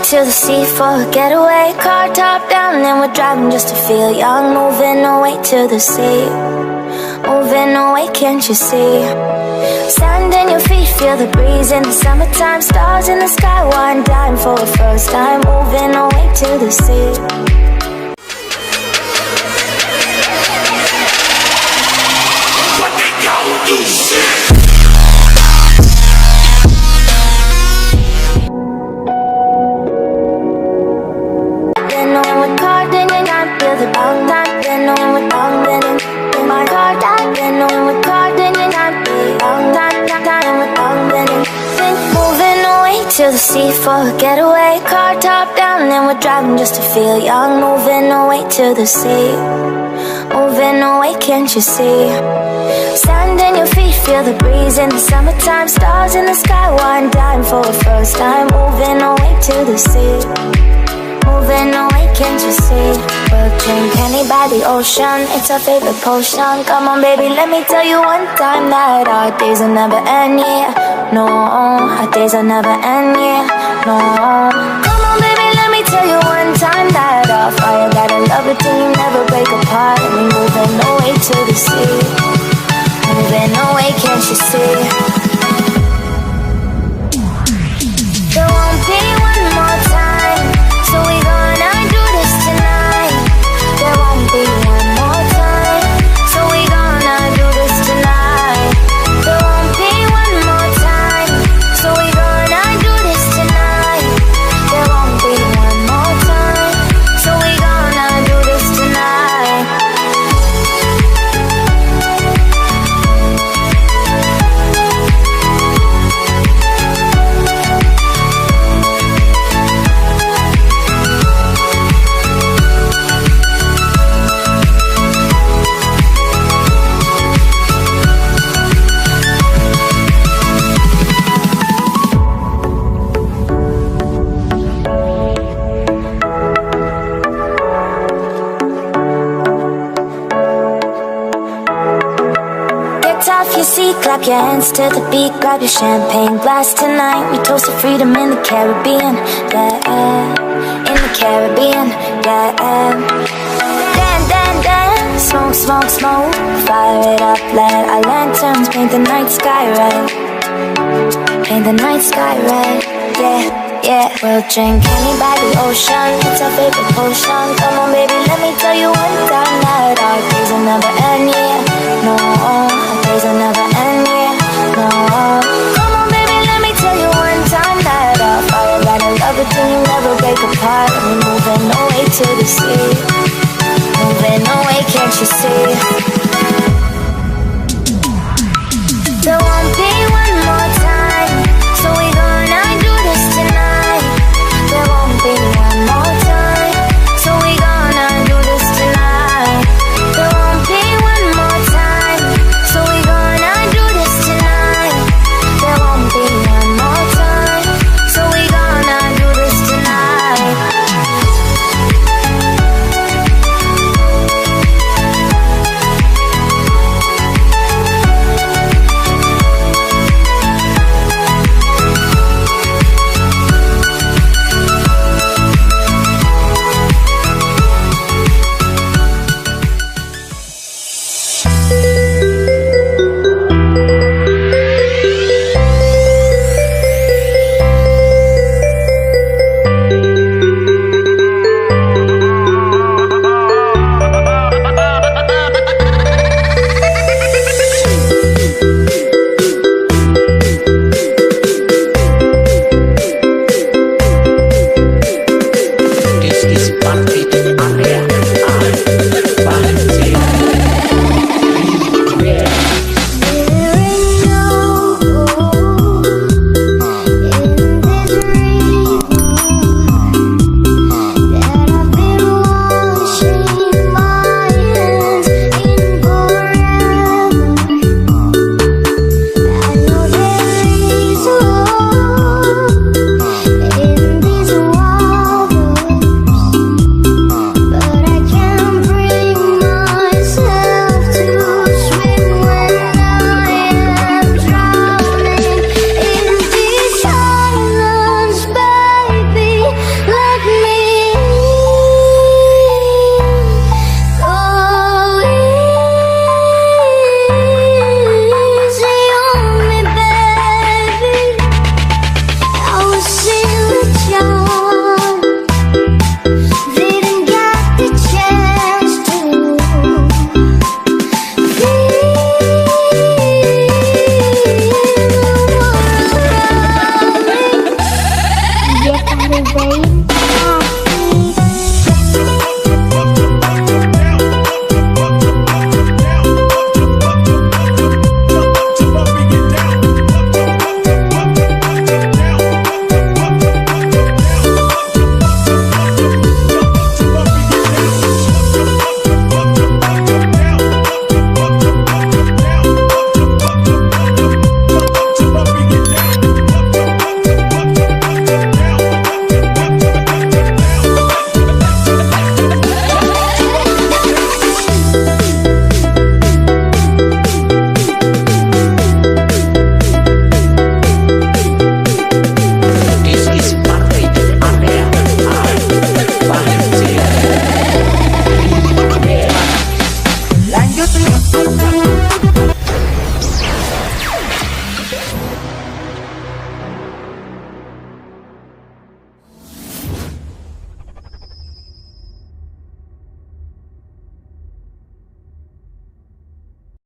to the sea for a getaway. Car top down and we're driving just to feel young. Moving away to the sea, moving away, can't you see? Sand in your feet, feel the breeze in the summertime. Stars in the sky, one dime for the first time. Moving away to the sea. What they gon' do, shit? To the sea for a getaway. Car top down and we're driving just to feel young. Moving away to the sea, moving away, can't you see? Sand in your feet, feel the breeze in the summertime. Stars in the sky, one dime for the first time. Moving away to the sea, moving away, can't you see? We'll drink honey by the ocean, it's our favorite potion. Come on baby, let me tell you one time that our days will never end, yeah. No, our days will never end, yeah. No, come on baby, let me tell you one time that our fire got a love it till you never break apart. And we moving away to the sea, moving away, can't you see? There won't be one more time, so we gonna do this tonight. There won't be one more time, so we gonna do this tonight. There won't be one more time, so we gonna do this tonight. There won't be one more time, so we gonna do this tonight. Off your seat, clap your hands to the beat. Grab your champagne glass tonight. We toast to freedom in the Caribbean, yeah. In the Caribbean, yeah. Dan, dan, dan, smoke, smoke, smoke. Fire it up, let our lanterns paint the night sky red. Paint the night sky red, yeah, yeah. We'll drink honey by the ocean, it's our favorite potion. Come on baby, let me tell you one time that our days will never end, yeah. No, days will never end, yeah, no. Come on baby, let me tell you one time that our fire got a love it till you never break apart. And we moving away to the sea, moving away, can't you see? There won't be one more time, so we gonna do this tonight. There won't be one more time, so we gonna do this tonight. There won't be one more time, so we gonna do this tonight. There won't be one more time, so we gonna do this tonight. the rain.